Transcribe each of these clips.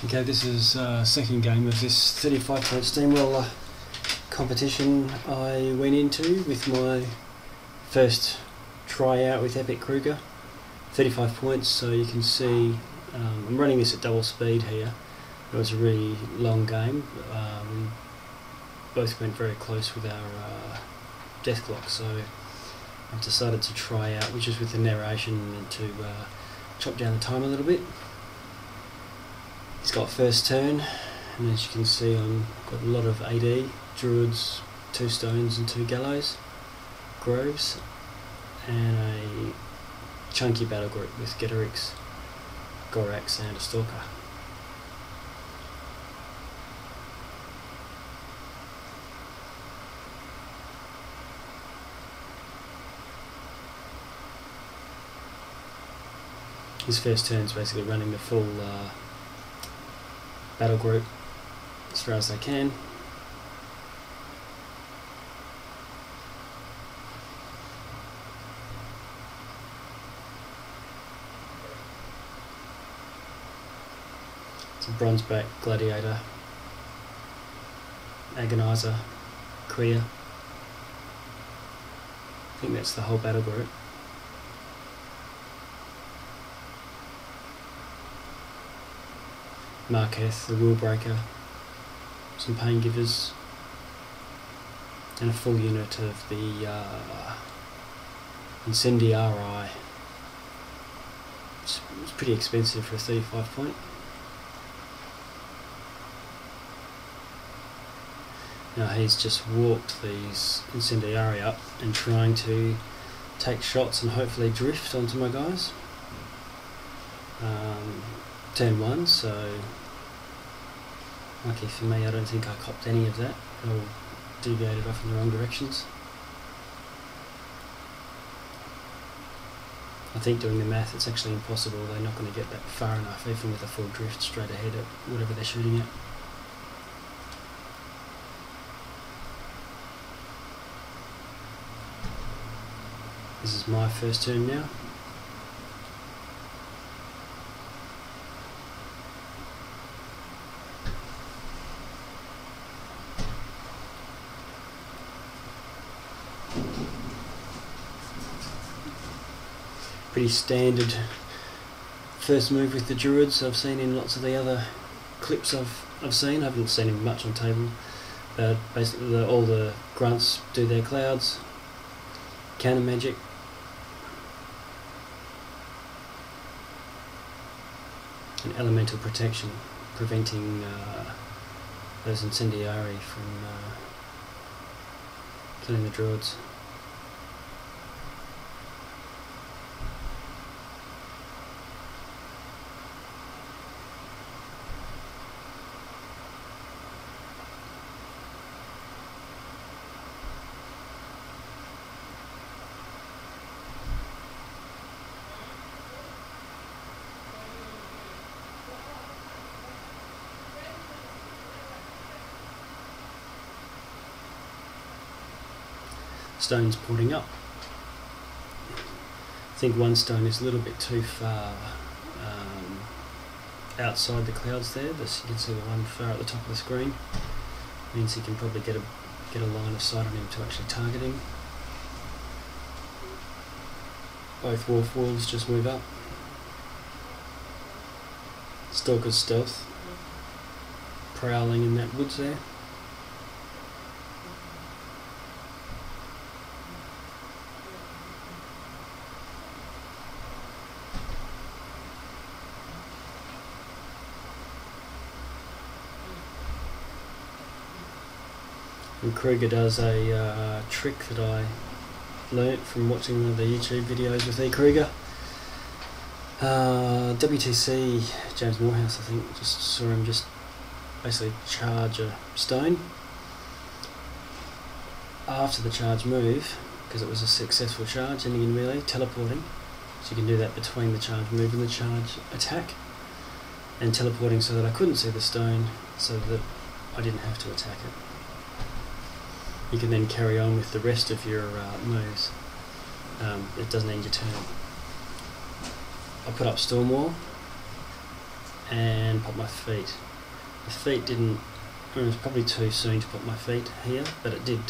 Okay, this is second game of this 35-point steamroller competition I went into with my first tryout with ekrueger. 35 points, so you can see I'm running this at double speed here. It was a really long game. We both went very close with our death clock, so I've decided to try out, which is with the narration, and to chop down the time a little bit. He's got first turn, and as you can see I've got a lot of AD, druids, 2 stones and 2 gallows, groves, and a chunky battle group with xEHexeris, Gorax and a stalker. His first turn is basically running the full battle group as far as they can. It's a bronzeback gladiator, agonizer, ekrueger. I think that's the whole battle group. Marketh, the rule breaker, some pain givers, and a full unit of the incendiari. It's pretty expensive for a 35 point. Now he's just walked these incendiari up and trying to take shots and hopefully drift onto my guys. Turn 1, so lucky for me I don't think I copped any of that. It all deviated off in the wrong directions. I think doing the math, it's actually impossible. They're not going to get that far enough, even with a full drift straight ahead at whatever they're shooting at. This is my first turn now. Pretty standard first move with the druids I've seen in lots of the other clips I've seen. I haven't seen him much on table, but basically all the grunts do their clouds, counter magic, and elemental protection, preventing those incendiari from killing the druids. Stones porting up. I think one stone is a little bit too far outside the clouds there. This, you can see the one far at the top of the screen. Means he can probably get a line of sight on him to actually target him. Both wolf wolves just move up. Stalker's stealth, prowling in that woods there. And ekrueger does a trick that I learnt from watching one of the YouTube videos with ekrueger. WTC, James Morehouse I think, just saw him just basically charge a stone. After the charge move, because it was a successful charge ending in melee, teleporting. So you can do that between the charge move and the charge attack. And teleporting so that I couldn't see the stone, so that I didn't have to attack it. You can then carry on with the rest of your moves. It doesn't end your turn. I put up Storm Wall, and put my feet. The feet didn't, it was probably too soon to put my feet here, but it did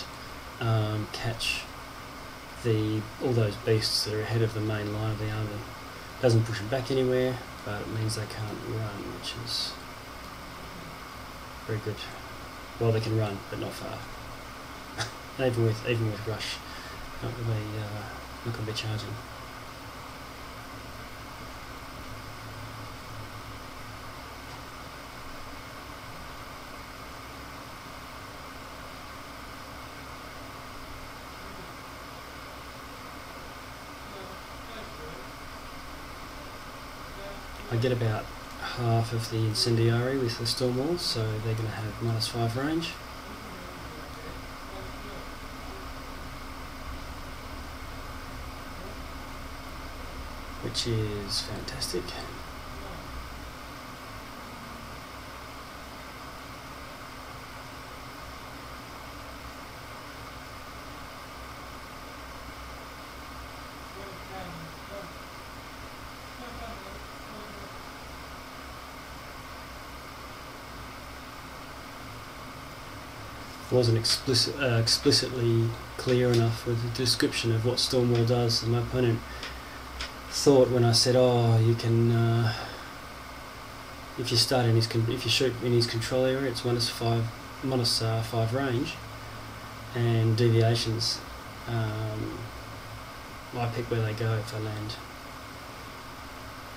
catch all those beasts that are ahead of the main line of the army. Doesn't push them back anywhere, but it means they can't run, which is very good. Well, they can run, but not far. even with rush, not going to be charging. I get about half of the incendiary with the storm walls, so they're going to have -5 range. Which is fantastic. Wasn't explicitly clear enough with the description of what Stormwall does, and my opponent thought when I said, "Oh, you can if you shoot in his control area, it's -5 range, and deviations. I pick where they go if they land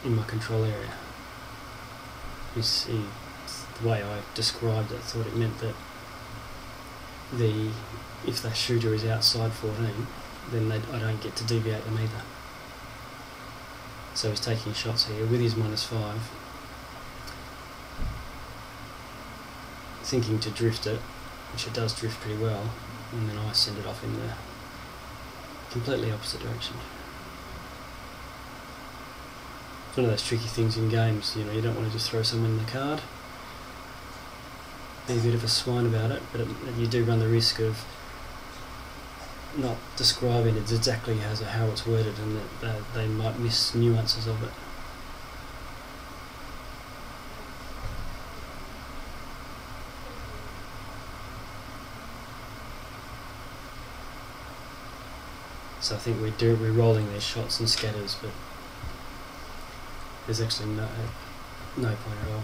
in my control area." The way I described it, I thought it meant that if the shooter is outside 14, then I don't get to deviate them either. So he's taking shots here with his -5, thinking to drift it, which it does drift pretty well, and then I send it off in the completely opposite direction. It's one of those tricky things in games, you don't want to just throw someone in the card. Be a bit of a swine about it, but you do run the risk of not describing it exactly how it's worded, and that they might miss nuances of it. So I think we're rolling these shots and scatters, but there's actually no point at all.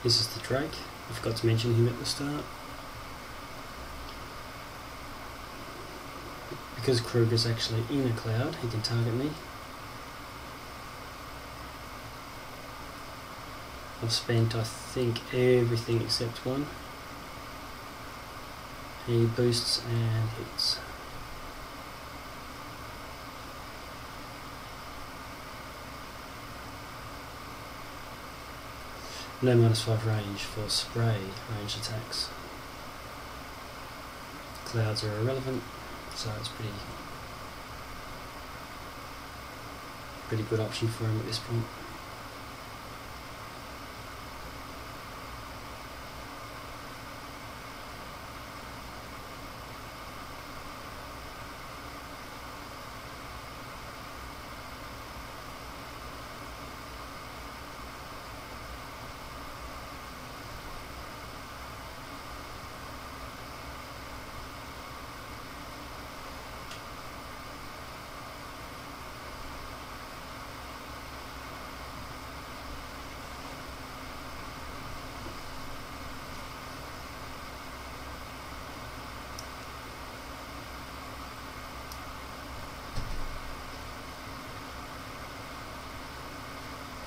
This is the Drake. I forgot to mention him at the start. Because Kruger's actually in a cloud, he can target me. I've spent, I think, everything except one. He boosts and hits. No -5 range for spray range attacks. Clouds are irrelevant, so it's pretty good option for him at this point.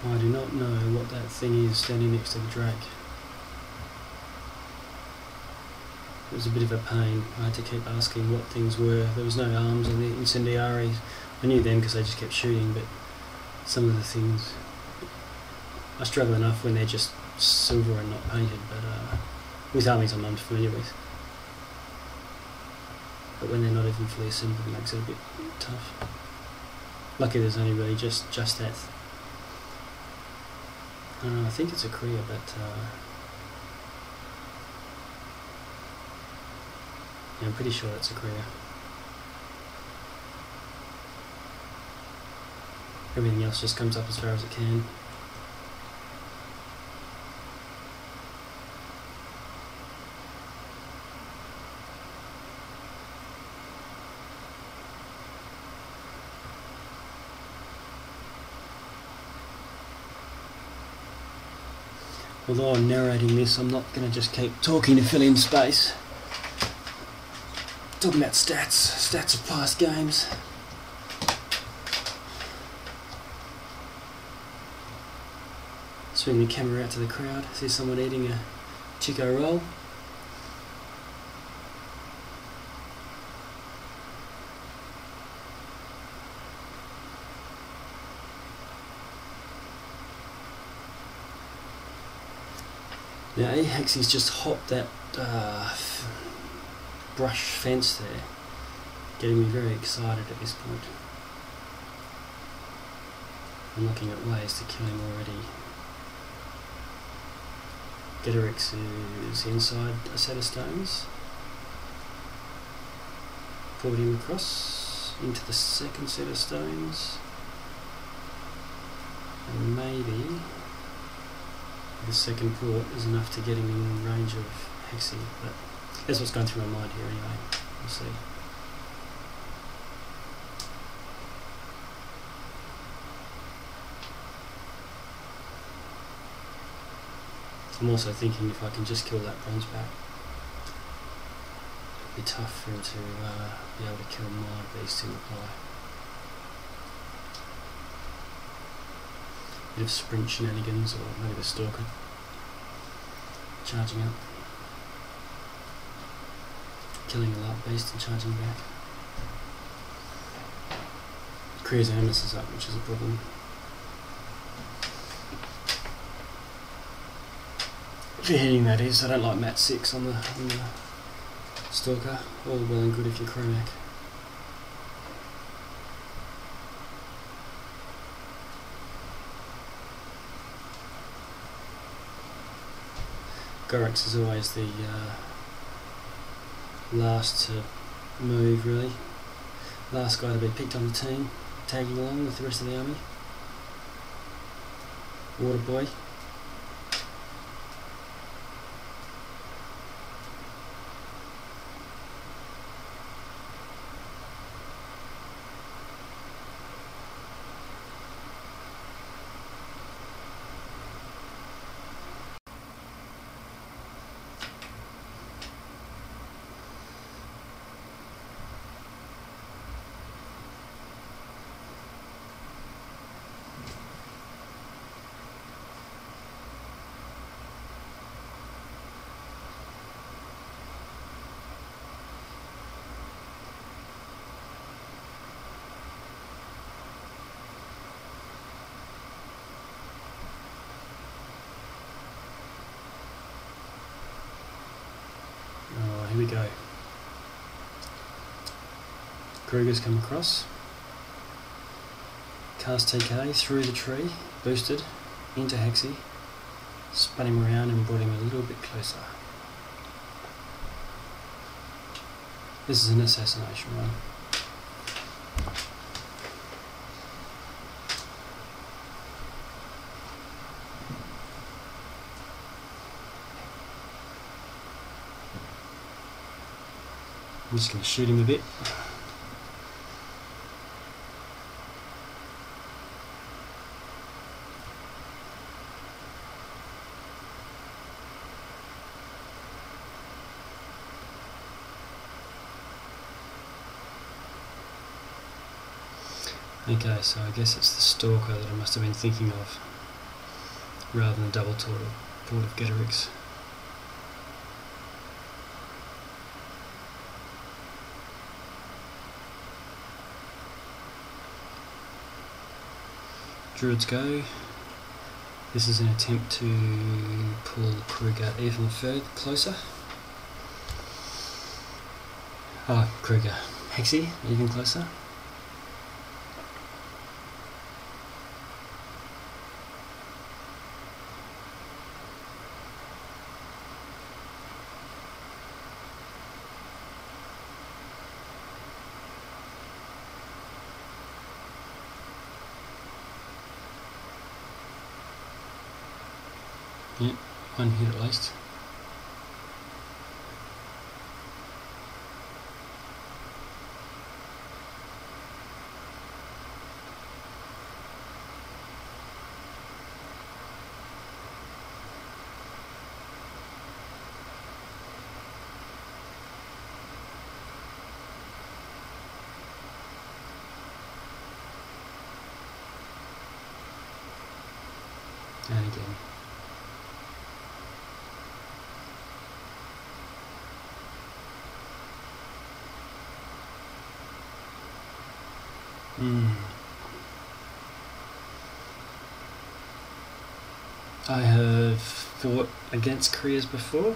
I do not know what that thing is standing next to the drac. It was a bit of a pain. I had to keep asking what things were. There was no arms on the incendiaries. I knew them because they just kept shooting, but some of the things I struggle enough when they're just silver and not painted, but with armies I'm not familiar with. But when they're not even fully assembled, it makes it a bit tough. Lucky there's only really just that. I think it's a ekrueger, but yeah, I'm pretty sure it's a ekrueger. Everything else just comes up as far as it can. Although I'm narrating this, I'm not going to just keep talking to fill in space. Talking about stats of past games. Swing the camera out to the crowd. See someone eating a Chico roll. Now xEHexeris just hopped that brush fence there, getting me very excited at this point. I'm looking at ways to kill him already. xEHexeris is inside a set of stones. Put him across into the second set of stones, and maybe the second port is enough to get him in range of Hexi, but that's what's going through my mind here anyway. We'll see. I'm also thinking if I can just kill that bronze back, it'll be tough for him to be able to kill my beast in reply. Bit of sprint shenanigans, or maybe the stalker charging up, killing a large beast and charging back. xEHexeris is up, which is a problem. If you're hitting, that is. I don't like mat 6 on the stalker. All well and good if you're chromac. Gorex is always the last to move, really. Last guy to be picked on the team, tagging along with the rest of the army. Water boy. Oh, here we go. ekrueger's come across. Cast TK through the tree, boosted into Hexi, spun him around and brought him a little bit closer. This is an assassination run. I'm just going to shoot him a bit. Okay, so I guess it's the stalker that I must have been thinking of. rather than a double port of xEHexeris. Druids go. This is an attempt to pull ekrueger even further closer. Ekrueger Hexi even closer. Yeah, one hit at least. And again. I have fought against Koreas before,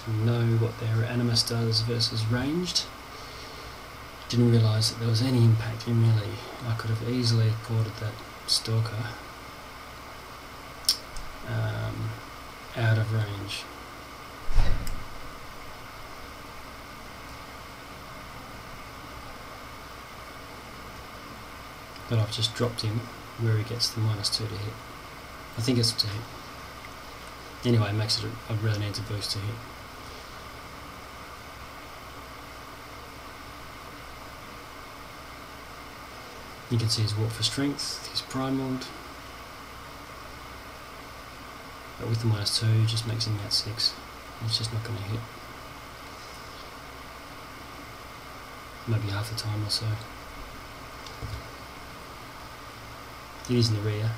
know what their animus does versus ranged. Didn't realise that there was any impact in melee. I could have easily ported that stalker out of range. But I've just dropped him where he gets the -2 to hit. I think it's to hit. Anyway, it makes it I really need to boost to hit. You can see he's warped for strength, he's primaled. But with the -2, just makes him at 6. It's just not going to hit. Maybe half the time or so. It is in the rear.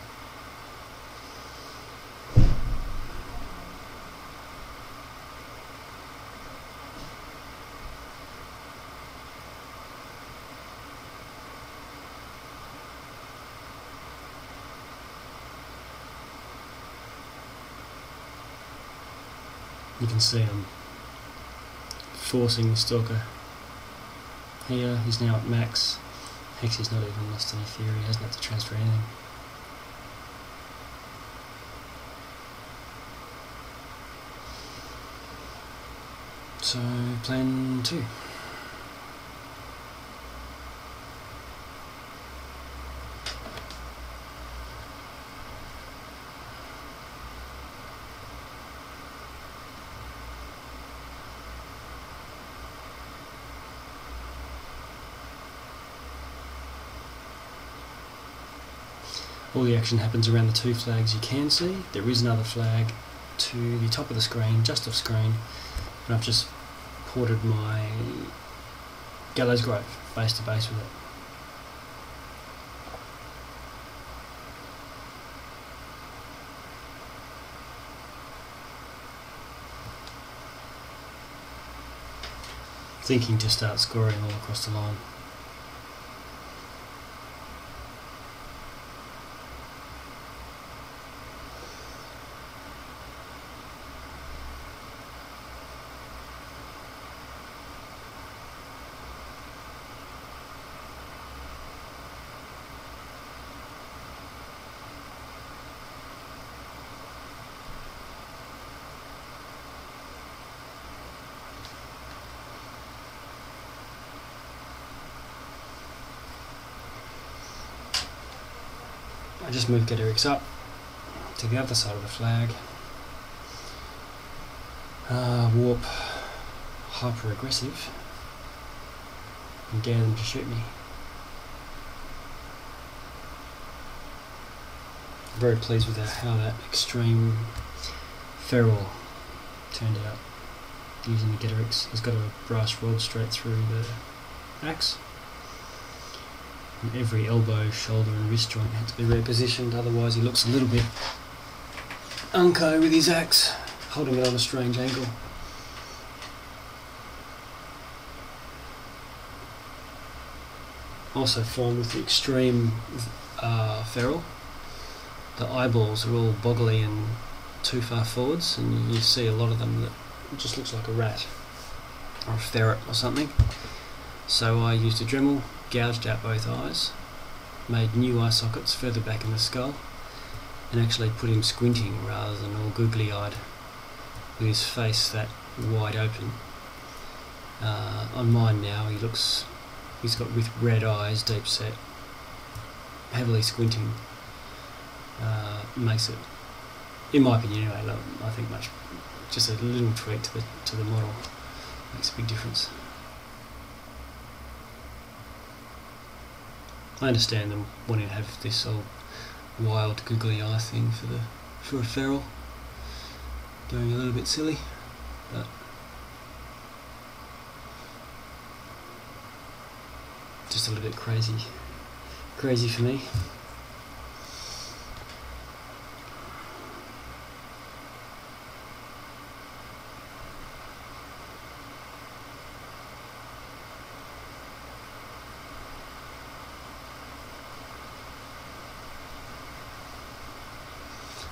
You can see I'm forcing the stalker here. He's now at max. Hexi's not even lost any theory, he hasn't had to transfer anything. So, plan 2. All the action happens around the 2 flags you can see. There is another flag to the top of the screen, just off screen, and I've just ported my Gallows Grove base to base with it. Thinking to start scoring all across the line. I just moved xEHexeris up to the other side of the flag. Warp hyper aggressive and dare them to shoot me. I'm very pleased with how that extreme feral turned out using the xEHexeris. It's got a brass rod straight through the axe. Every elbow, shoulder and wrist joint had to be repositioned, otherwise he looks a little bit Unco with his axe, holding it on a strange angle. Also find with the extreme feral, the eyeballs are all boggly and too far forwards, and you see a lot of them that just looks like a rat or a ferret or something. So I used a Dremel, gouged out both eyes, made new eye sockets further back in the skull, and actually put him squinting rather than all googly-eyed with his face that wide open. On mine now he's got with red eyes, deep set, heavily squinting. Makes it, in my opinion anyway, I think just a little tweak to the model makes a big difference. I understand them wanting to have this old wild googly eye thing for a feral, going a little bit silly, but just a little bit crazy for me.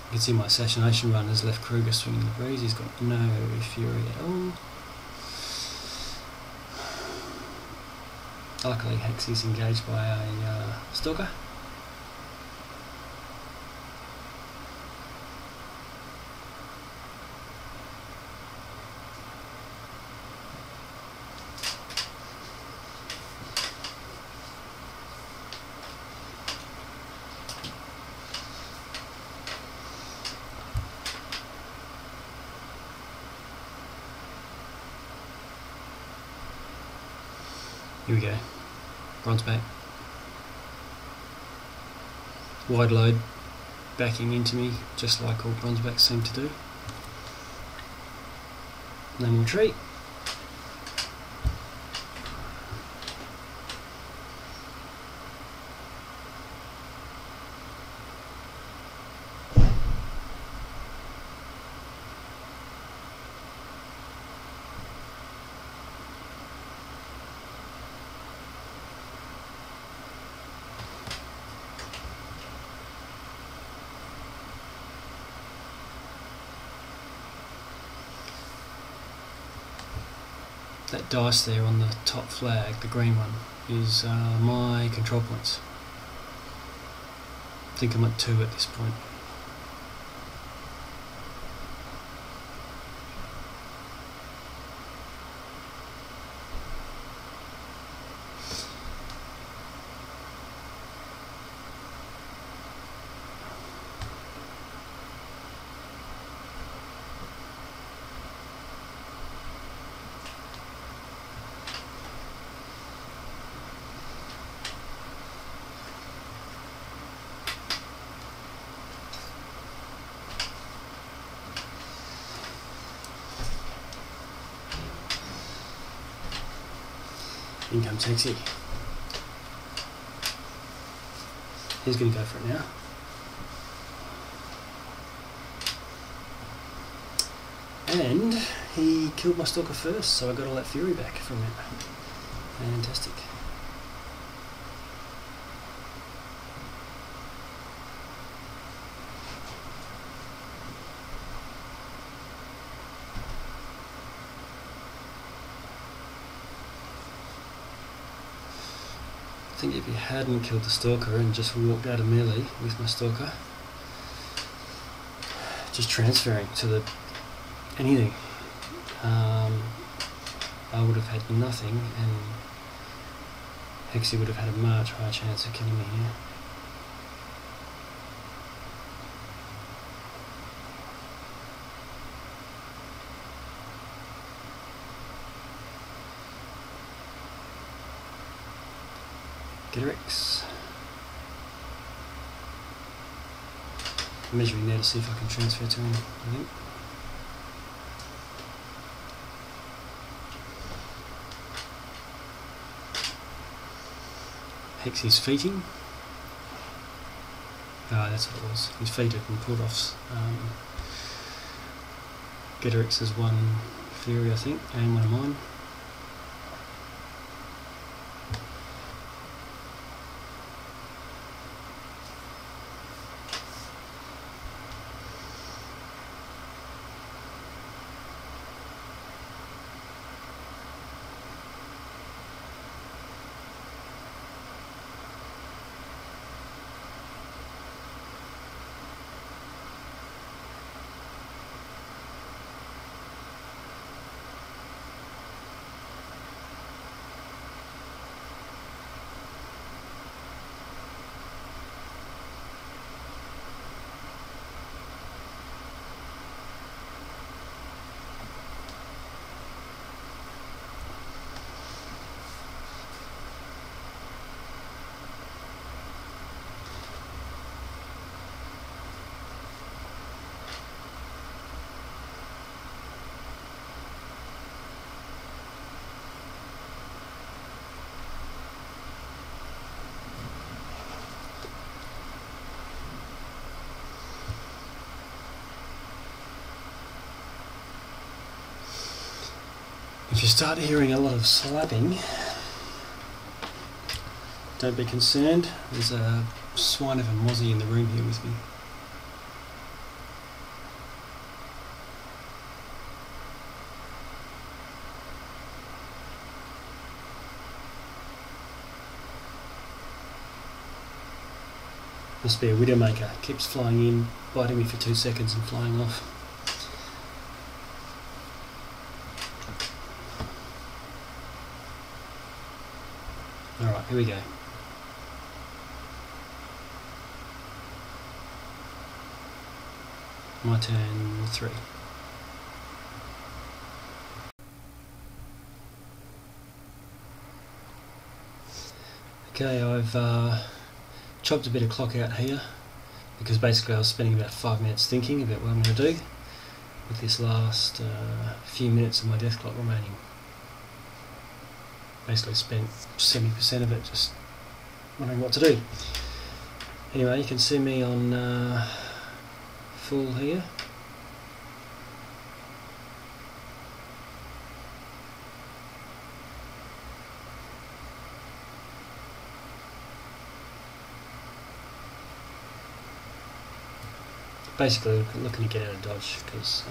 You can see my assassination run has left Kruger swinging the breeze. He's got no fury at all. Luckily Hexie's engaged by a stalker. Here we go, bronze back. Wide load backing into me, just like all bronze backs seem to do. No more tree. That dice there on the top flag, the green one, is my control points. I think I'm at 2 at this point. In comes Hexie. He's going to go for it now. And he killed my stalker first, so I got all that fury back from it. Fantastic. I think if he hadn't killed the stalker and just walked out of melee with my stalker, just transferring to the anything, I would have had nothing, and Hexie would have had a much higher chance of killing me here. xEHexeris. Measuring there to see if I can transfer to him, I think. Hexie's feeting. Ah, that's what it was. He's feated and pulled off xEHexeris is one theory, I think, and one of mine. If you start hearing a lot of slapping, don't be concerned. There's a swine of a mozzie in the room here with me. Must be a widowmaker. Keeps flying in, biting me for 2 seconds and flying off. Alright, here we go. My turn 3. Okay, I've chopped a bit of clock out here because basically I was spending about 5 minutes thinking about what I'm going to do with this last few minutes of my death clock remaining. Basically spent 70% of it just wondering what to do. Anyway, you can see me on full here. Basically looking to get out of dodge because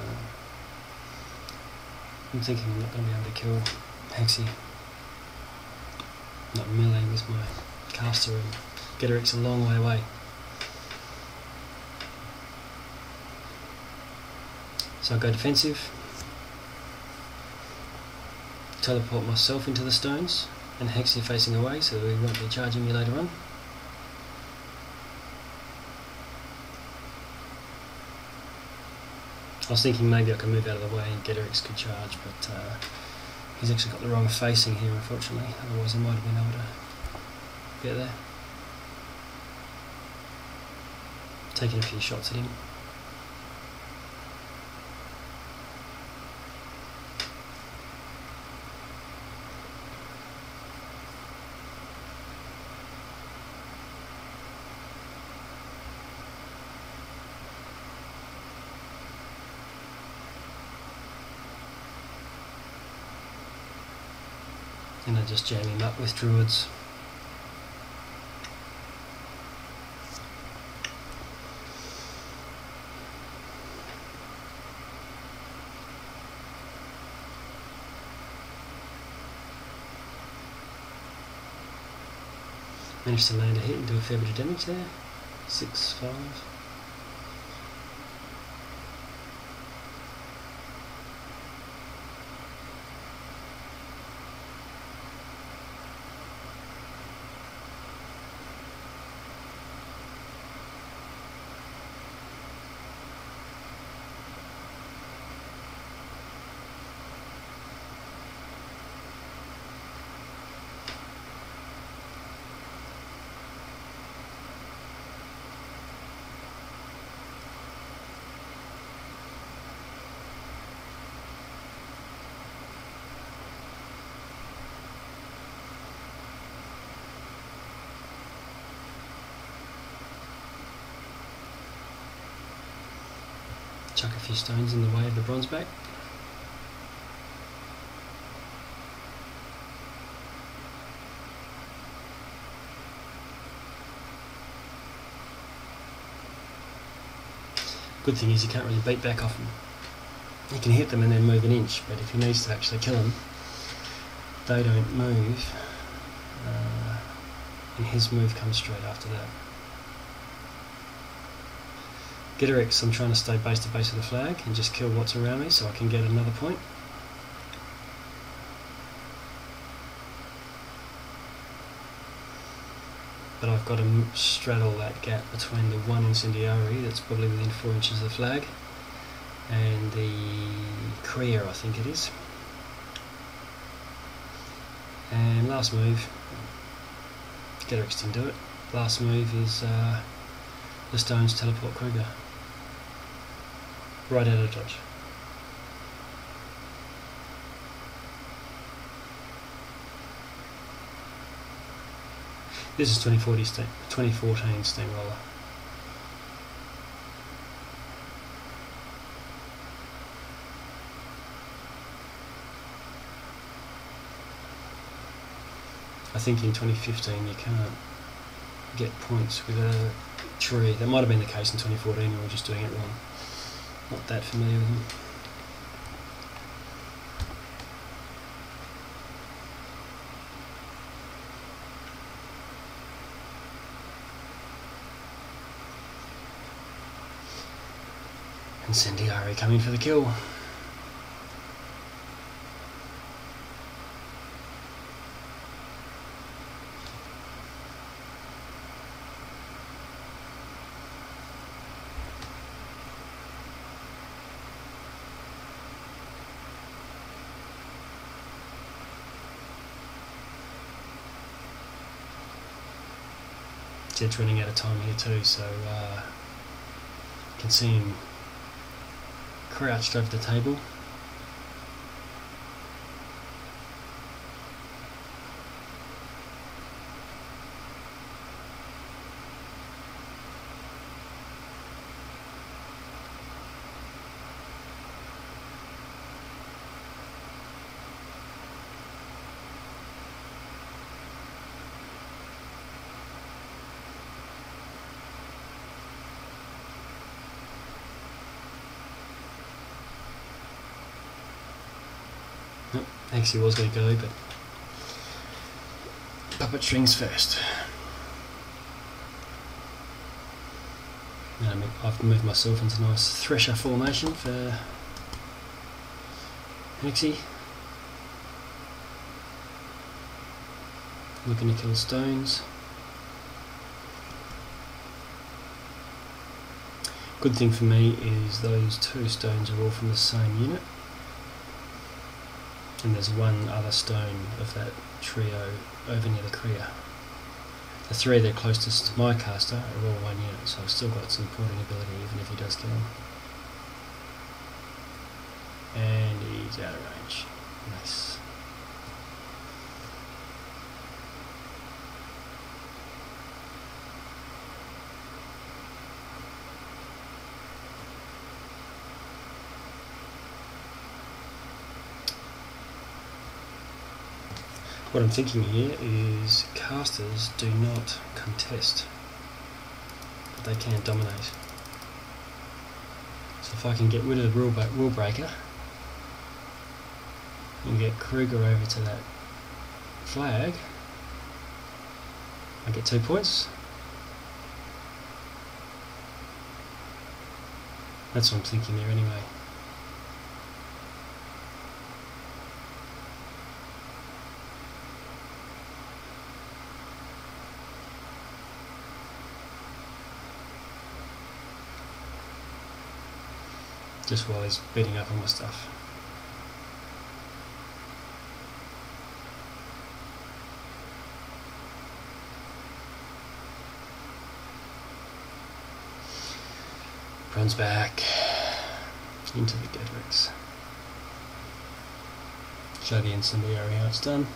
I'm thinking I'm not going to be able to kill Hexie. Not melee with my caster, and xEHexeris a long way away. So I go defensive, teleport myself into the stones, and Hexie facing away so that we won't be charging me later on. I was thinking maybe I could move out of the way and xEHexeris could charge, but he's actually got the wrong facing here, unfortunately. Otherwise I might have been able to get there. Taking a few shots at him. And I just jam him up with druids. Managed to land a hit and do a fair bit of damage there. 6-5. chuck a few stones in the way of the bronze back. Good thing is you can't really beat back off them. You can hit them and then move an inch, but if he needs to actually kill them, they don't move, and his move comes straight after that. xEHexeris, I'm trying to stay base to base of the flag and just kill what's around me so I can get another point. But I've got to straddle that gap between the one incendiary that's probably within 4 inches of the flag and the ekrueger, I think it is. And last move, xEHexeris didn't do it. Last move is the stones teleport Kruger right out of dodge. This is 2014 Steamroller. I think in 2015 you can't get points with a tree. That might have been the case in 2014, and we're just doing it wrong. Not that familiar with them. Incendiary coming for the kill. Jed's running out of time here too, so you can see him crouched over the table. Nope, actually was going to go, but puppet strings first. And I've moved myself into a nice thresher formation for Hexie. Looking to kill stones. Good thing for me is those two stones are all from the same unit. And there's one other stone of that trio over near the Kriya. The three that are closest to my caster are all one unit, so I've still got some porting ability even if he does kill him. And he's out of range. Nice. What I'm thinking here is casters do not contest, but they can dominate. So if I can get rid of the rule breaker and get Kruger over to that flag, I get 2 points. That's what I'm thinking there anyway. Just while he's beating up on my stuff. Runs back into the xEHexeris. Show the incendiary how it's done.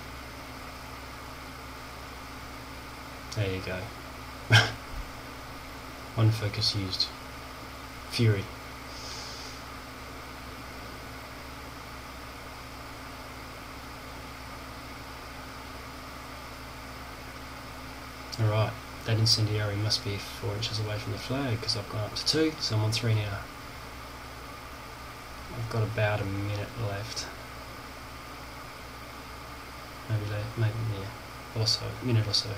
There you go. One focus used. Fury. Alright, that incendiary must be 4 inches away from the flag because I've gone up to 2, so I'm on 3 now. I've got about a minute left. Maybe yeah, or so, a minute or so. Yeah.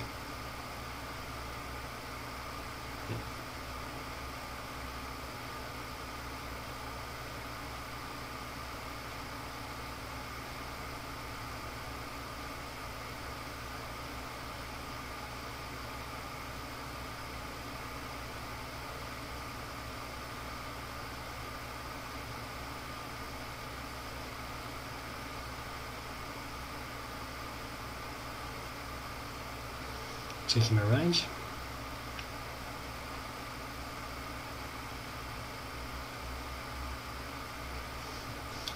Checking my range.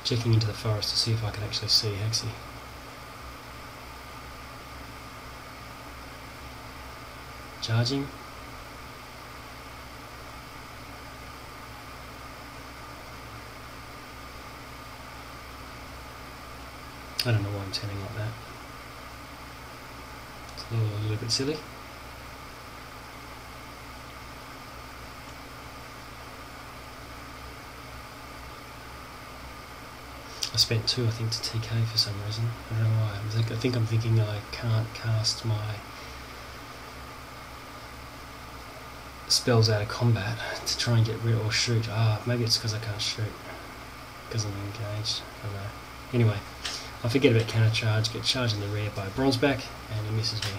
Checking into the forest to see if I can actually see Hexie. Charging. I don't know why I'm turning like that. It's a little bit silly. I spent 2, I think, to TK for some reason. I don't know why. I think I'm thinking I can't cast my spells out of combat to try and get rid or shoot. Maybe it's because I can't shoot because I'm engaged. I don't know. Anyway, I forget about counter charge, get charged in the rear by a bronzeback, and he misses me.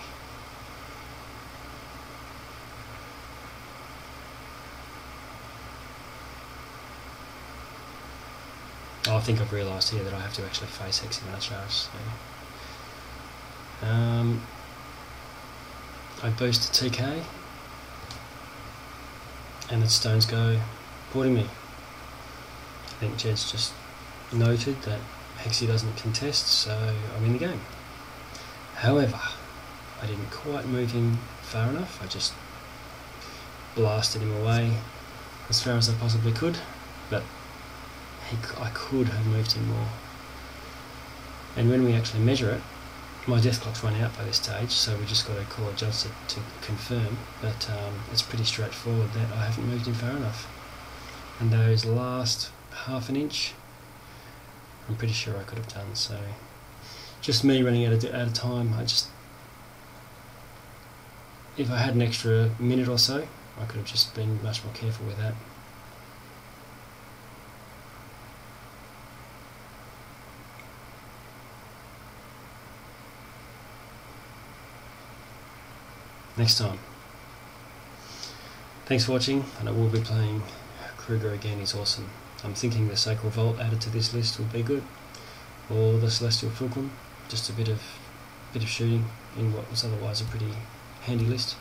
I think I've realised here that I have to actually face Hexie when I charge. So. I boost to TK, and the stones go porting me. I think Jed's just noted that Hexie doesn't contest, so I'm in the game. However, I didn't quite move him far enough. I just blasted him away as far as I possibly could, but I could have moved him more. And when we actually measure it, my death clock's run out by this stage, so we just got to call a Johnson to confirm, but it's pretty straightforward that I haven't moved him far enough. And those last half an inch, I'm pretty sure I could have done, so just me running out of time. If I had an extra minute or so, I could have just been much more careful with that. Next time. Thanks for watching, and I will be playing Ekrueger again. He's awesome. I'm thinking the Sacred Vault added to this list would be good, or the Celestial Fulcrum, just a bit of shooting in what was otherwise a pretty handy list.